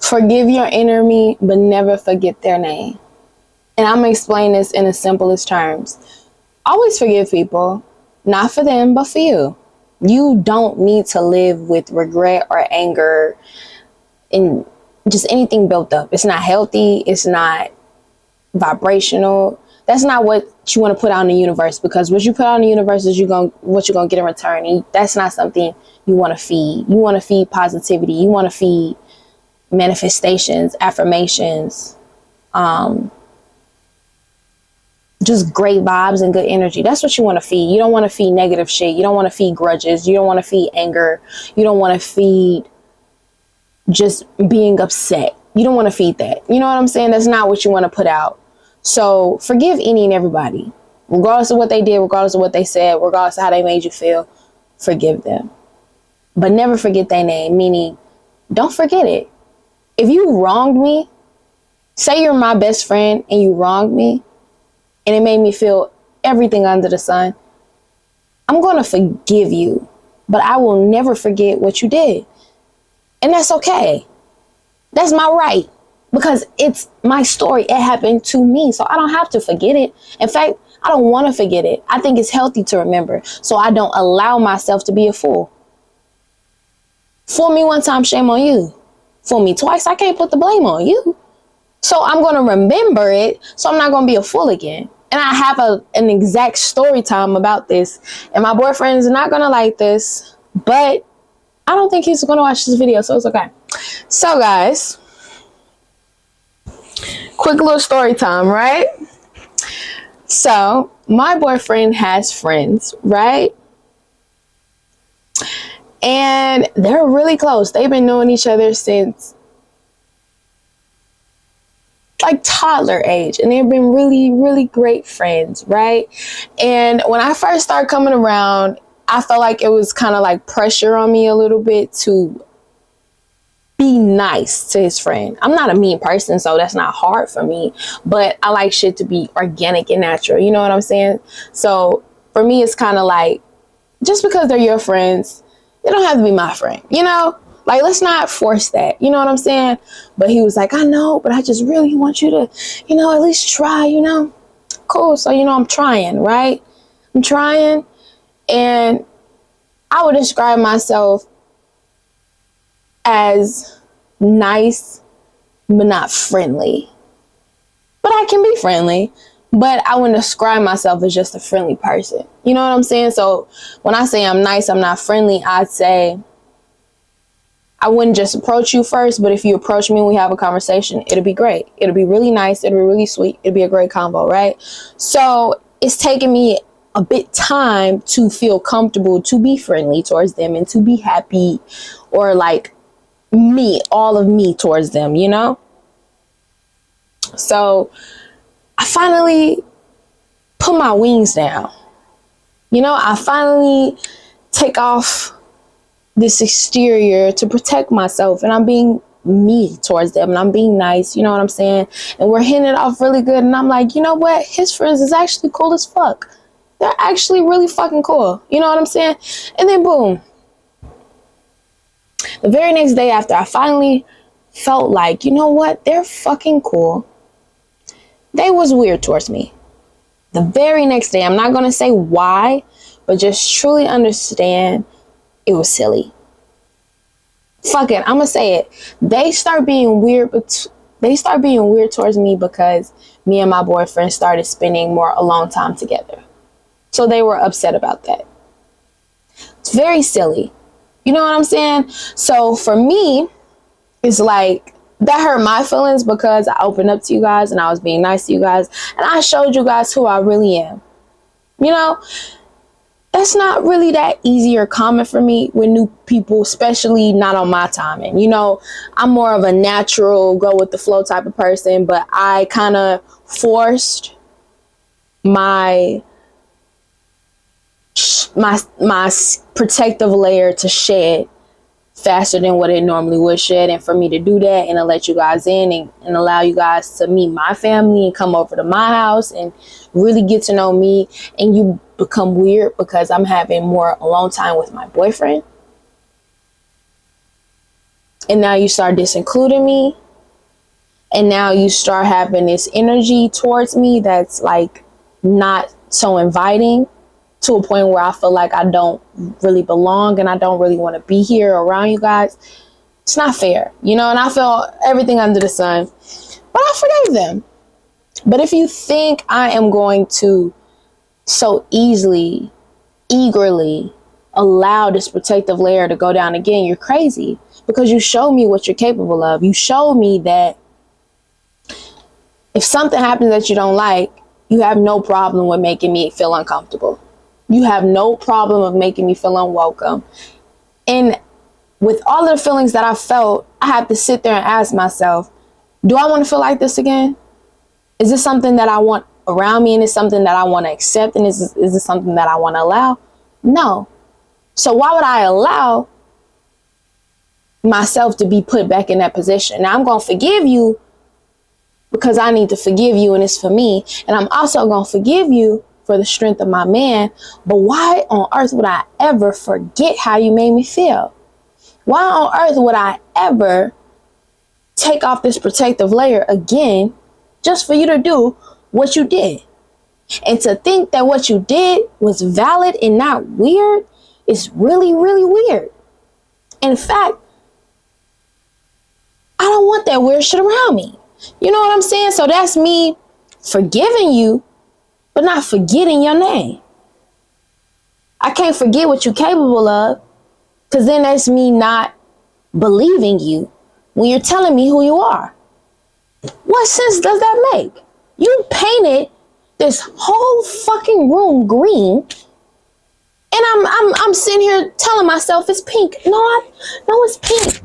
Forgive your enemy, but never forget their name. And I'm going to explain this in the simplest terms. Always forgive people, not for them, but for you. You don't need to live with regret or anger and just anything built up. It's not healthy. It's not vibrational. That's not what you want to put out in the universe, because what you put out in the universe is what you're going to get in return. And that's not something you want to feed. You want to feed positivity. You want to feed manifestations, affirmations, just great vibes and good energy. That's what you want to feed. You don't want to feed negative shit. You don't want to feed grudges. You don't want to feed anger. You don't want to feed just being upset. You don't want to feed that. You know what I'm saying? That's not what you want to put out. So forgive any and everybody, regardless of what they did, regardless of what they said, regardless of how they made you feel. Forgive them, but never forget their name. Meaning, don't forget it. If you wronged me, say you're my best friend and you wronged me, and it made me feel everything under the sun, I'm going to forgive you, but I will never forget what you did. And that's okay. That's my right, because it's my story. It happened to me, so I don't have to forget it. In fact, I don't want to forget it. I think it's healthy to remember, so I don't allow myself to be a fool. Fool me one time, shame on you. Fool me twice, I can't put the blame on you. So I'm going to remember it, so I'm not going to be a fool again. And I have an exact story time about this. And my boyfriend is not going to like this, but I don't think he's going to watch this video, so it's okay. So guys, quick little story time, right? So my boyfriend has friends, right? And they're really close. They've been knowing each other since like toddler age, and they've been really, really great friends, right? And when I first started coming around, I felt like it was kind of like pressure on me a little bit to be nice to his friend. I'm not a mean person, so that's not hard for me, but I like shit to be organic and natural. You know what I'm saying? So for me, it's kind of like, just because they're your friends, they don't have to be my friend, you know? Like, let's not force that. You know what I'm saying? But he was like, I know, but I just really want you to, at least try, Cool. So, I'm trying, right? I'm trying. And I would describe myself as nice, but not friendly. But I can be friendly. But I wouldn't describe myself as just a friendly person. You know what I'm saying? So when I say I'm nice, I'm not friendly, I'd say I wouldn't just approach you first, but if you approach me and we have a conversation, it'll be great. It'll be really nice. It'll be really sweet. It'll be a great combo, right? So it's taken me a bit time to feel comfortable to be friendly towards them and to be happy, or like all of me towards them, So I finally put my wings down. I finally take off this exterior to protect myself, and I'm being me towards them, and I'm being nice, you know what I'm saying? And we're hitting it off really good, and I'm like, you know what? His friends is actually cool as fuck. They're actually really fucking cool. You know what I'm saying? And then boom. The very next day after, I finally felt like, you know what? They're fucking cool. They was weird towards me. The very next day, I'm not going to say why, but just truly understand it was silly. Fuck it, I'm going to say it. They start being weird towards me because me and my boyfriend started spending more alone time together. So they were upset about that. It's very silly. You know what I'm saying? So for me, it's like, that hurt my feelings because I opened up to you guys and I was being nice to you guys and I showed you guys who I really am. That's not really that easy or common for me with new people, especially not on my timing. I'm more of a natural, go with the flow type of person, but I kind of forced my protective layer to shed faster than what it normally would shed. And for me to do that and to let you guys in and allow you guys to meet my family and come over to my house and really get to know me, and you become weird because I'm having more alone time with my boyfriend. And now you start disincluding me. And now you start having this energy towards me that's like not so inviting, to a point where I feel like I don't really belong and I don't really want to be here around you guys. It's not fair, you know, and I feel everything under the sun, but I forgave them. But if you think I am going to so easily, eagerly allow this protective layer to go down again, you're crazy, because you showed me what you're capable of. You showed me that if something happens that you don't like, you have no problem with making me feel uncomfortable. You have no problem of making me feel unwelcome. And with all of the feelings that I felt, I have to sit there and ask myself, do I want to feel like this again? Is this something that I want around me? And is something that I want to accept? And is this something that I want to allow? No. So why would I allow myself to be put back in that position? Now I'm going to forgive you because I need to forgive you, and it's for me. And I'm also going to forgive you for the strength of my man. But why on earth would I ever forget how you made me feel? Why on earth would I ever take off this protective layer again just for you to do what you did? And to think that what you did was valid and not weird is really, really weird. In fact, I don't want that weird shit around me. You know what I'm saying? So that's me forgiving you, but not forgetting your name. I can't forget what you're capable of, because then that's me not believing you when you're telling me who you are. What sense does that make? You painted this whole fucking room green, and I'm sitting here telling myself it's pink. No, it's pink,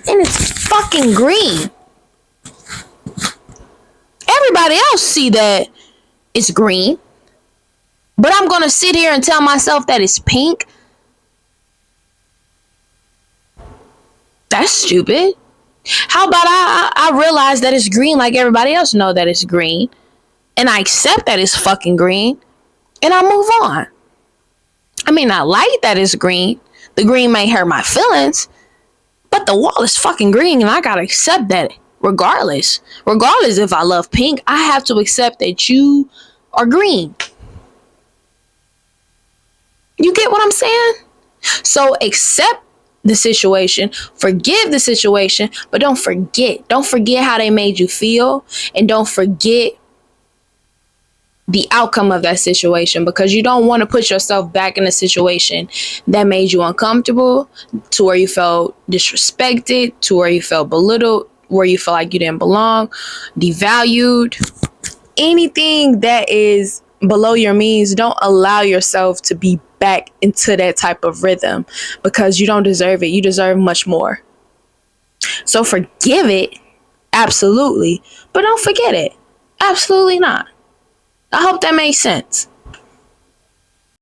and it's fucking green. Everybody else see that it's green, but I'm gonna sit here and tell myself that it's pink? That's stupid. How about I realize that it's green like everybody else know that it's green, and I accept that it's fucking green, and I move on. I mean, I like that it's green. The green may hurt my feelings, but the wall is fucking green, and I gotta accept that regardless. Regardless if I love pink, I have to accept that you are green. You get what I'm saying? So accept the situation, forgive the situation, but don't forget. Don't forget how they made you feel, and don't forget the outcome of that situation, because you don't want to put yourself back in a situation that made you uncomfortable, to where you felt disrespected, to where you felt belittled, where you felt like you didn't belong, devalued. Anything that is below your means, don't allow yourself to be back into that type of rhythm, because you don't deserve it. You deserve much more. So forgive it, absolutely, but don't forget it. Absolutely not. I hope that makes sense.